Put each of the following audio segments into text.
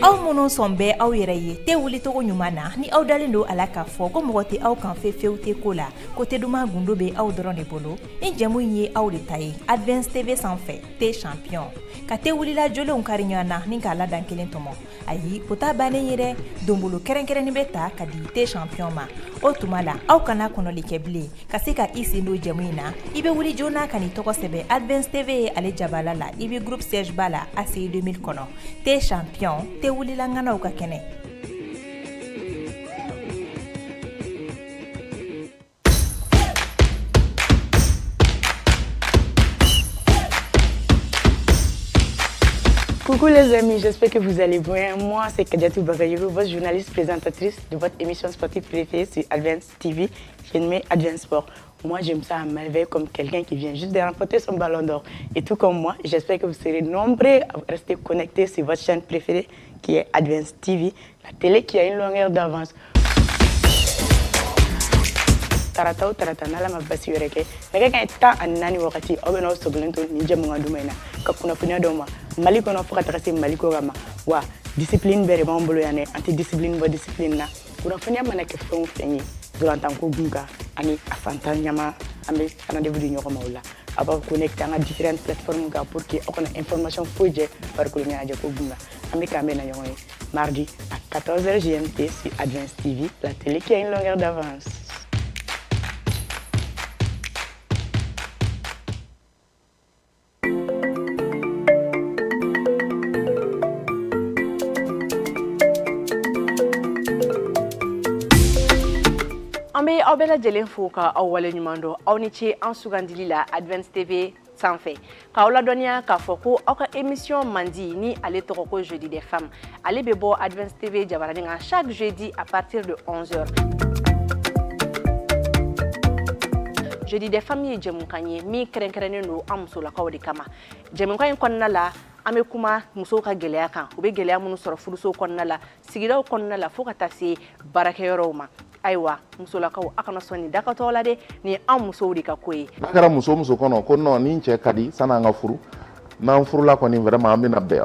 aw minnu sɔn bɛ aw yɛrɛ ye tɛ wulicogo ɲuman na ni aw dalen don a la k'a fɔ ko mɔgɔ tɛ aw kan fewu tɛ ko la ko tɛ duman gundo bɛ aw dɔrɔn de bolo ni jɛmu in ye aw de ta ye Advance TV sanfɛ tɛ champion ka tɛ wulila jolenw kari ɲɔgɔn na ni k'a ladan kelen tɔmɔ ayi o ta bannen ye dɛ donbolo kɛrɛnkɛrɛnnin bɛ ta ka di tɛ champion ma o tuma la aw kana kɔnɔli kɛ bilen ka se ka i sen don jɛmu in na i bɛ wuli joona ka n'i tɔgɔ sɛbɛn Advance TV ye ale jabala la i bɛ groupe siège ba la ACI 2000 kɔnɔ tɛ champion tɛ wulila nganaw ka kɛnɛ. Coucou les amis, j'espère que vous allez bien. Moi, c'est Kadiatou Bagayuru, votre journaliste présentatrice de votre émission sportive préférée sur Advance TV, qui est nommée Advance Sport. Moi, j'aime ça à merveille comme quelqu'un qui vient juste de remporter son ballon d'or. Et tout comme moi, j'espère que vous serez nombreux à rester connectés sur votre chaîne préférée, qui est Advance TV, la télé qui a une longueur d'avance. Tarata o tarata n'ala ma basi wɛrɛ kɛ nɛgɛ kanɲɛ 14 wagati aw bɛna aw sogolen to nin jɛmukan duman in na ka kunnafoniya d'aw ma Mali kɔnɔ fo ka taga se Mali kɔ kan ma wa discipline bɛɛ de b'an bolo yan dɛ an tɛ discipline bɔ discipline na kunnafoniya mana kɛ fɛn o fɛn ye dolantanko dun kan ani a fantan ɲama an bɛ rendez-vous di ɲɔgɔn ma o la a b'a connecter an ka différentes plateformes kan pour que aw kana information foyi jɛ farikolo ɲɛnajɛko dun kan an bɛ k'an bɛn na ɲɔgɔn ye mardi à 14h GMT sur Advance TV, la télé qui a une longueur d'avance. An bɛ aw bɛɛ lajɛlen fo ka aw wale ɲuman dɔn aw ni ce an sugandili la Advance TV sanfɛ k'aw ladɔnniya k'a fɔ ko aw ka émission mandi ni ale tɔgɔ ko jeudi des femmes ale bɛ bɔ Advance TV jabaranin kan chaque jeudi à partir de 11h. Jeudi des femmes ye jɛmukan ye min kɛrɛnkɛrɛnnen don an musolakaw de kama jɛmukan in kɔnɔna la an bɛ kuma musow ka gɛlɛya kan u bɛ gɛlɛya minnu sɔrɔ furusow kɔnɔna la sigidaw kɔnɔna la fo ka taa se baarakɛyɔrɔw ma ayiwa musolakaw a kana sɔn nin dakatɔ la dɛ nin an musow de ka ko ye n'a kɛra muso kɔnɔ ko non ni cɛ ka di san'an ka furu n'an furula kɔni vraiment an bɛna bɛn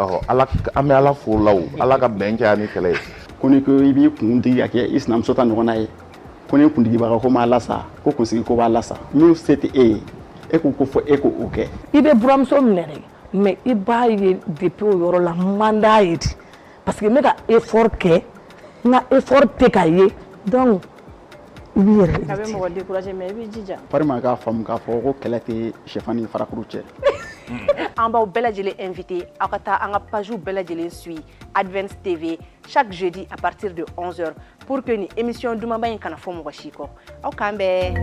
an bɛ ala fo la o ala ka bɛn kɛ ani kɛlɛ ye ko ni ko i b'i kuntigi ka kɛ i sinamuso ta ɲɔgɔnna ye ko ni kuntigibaga ko m'a lasa ko kunsigi ko b'a lasa min se tɛ e ye e ko fɔ e ko o kɛ i bɛ buramuso minɛ dɛ mais i b'a ye depuis o yɔrɔ la man d'a ye de parce que n bɛ ka effort kɛ n ka effort tɛ ka ye donc i b'i yɛrɛ a bɛ mɔgɔ décourager mais i b'i jija parima k'a faamu k'a fɔ ko kɛlɛ tɛ sɛfan ni farakuru cɛ an b'aw bɛɛ lajɛlen invité aw ka taa an ka page bɛɛ lajɛlen suit Advance TV chaque jeudi à partir de 11h pour que ni émission dumanba in kana fɔ mɔgɔ si kɔ aw k'an bɛɛ.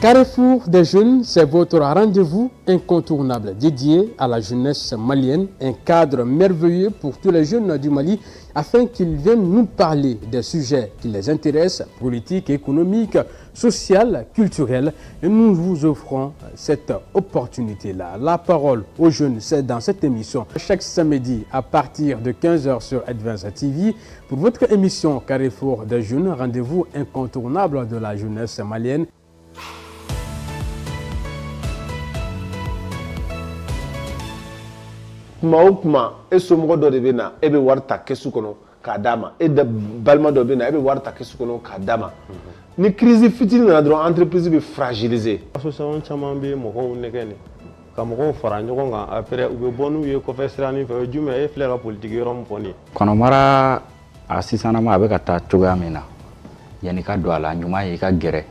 Carrefour des jeunes, c'est votre rendez-vous incontournable dédié à la jeunesse malienne, un cadre merveilleux pour tous les jeunes du Mali afin qu'ils viennent nous parler des sujets qui les intéressent, politiques, économiques, sociales, culturelles. Et nous vous offrons cette opportunité-là. La parole aux jeunes, c'est dans cette émission. Chaque samedi à partir de 15h sur Advance TV pour votre émission Carrefour des jeunes, rendez-vous incontournable de la jeunesse malienne. kuma o kuma e somɔgɔ dɔ de bɛ na e bɛ wari ta kɛsu kɔnɔ k'a d'a ma e balima dɔ bɛ na e bɛ wari ta kɛsu kɔnɔ k'a d'a ma ni crise fitinin nana dɔrɔn entreprise bɛ fragiliser. association caman bɛ mɔgɔw nɛgɛ nin ka mɔgɔw fara ɲɔgɔn kan après u bɛ bɔ n'u ye kɔfɛ siranin fɛ o ye jumɛn e filɛ ka politique yɔrɔ min fɔ nin ye. kɔnɔmara a sisanama a bɛ ka taa cogoya min na yanni ka don a la ɲuman ye i ka gɛrɛ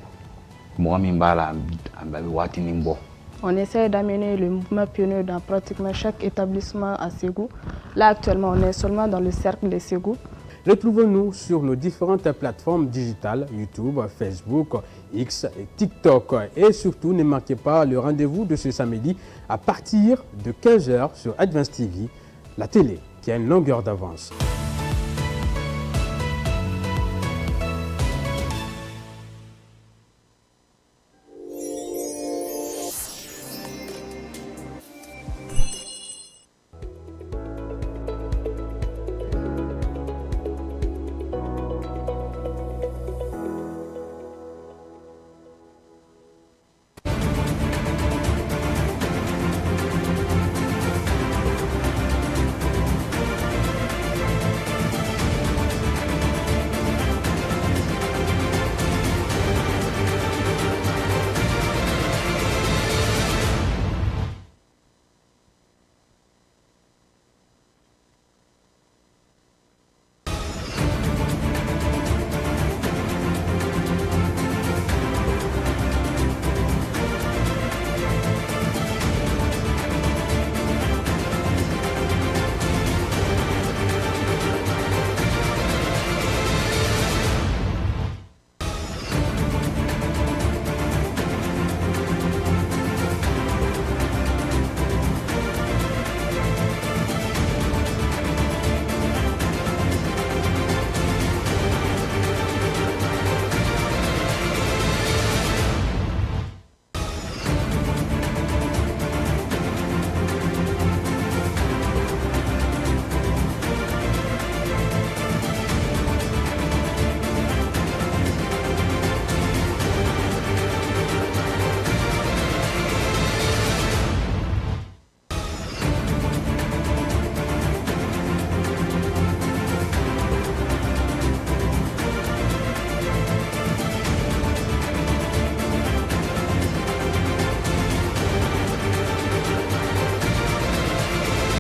mɔgɔ min b'a la a bɛ waatinin bɔ. On essaie d'amener le mouvement pionnier dans pratiquement chaque établissement à Ségou. Là, actuellement, on est seulement dans le cercle de Ségou. Retrouvez-nous sur nos différentes plateformes digitales, YouTube, Facebook, X et TikTok. Et surtout, ne manquez pas le rendez-vous de ce samedi à partir de 15 h sur Advance TV, la télé qui a une longueur d'avance.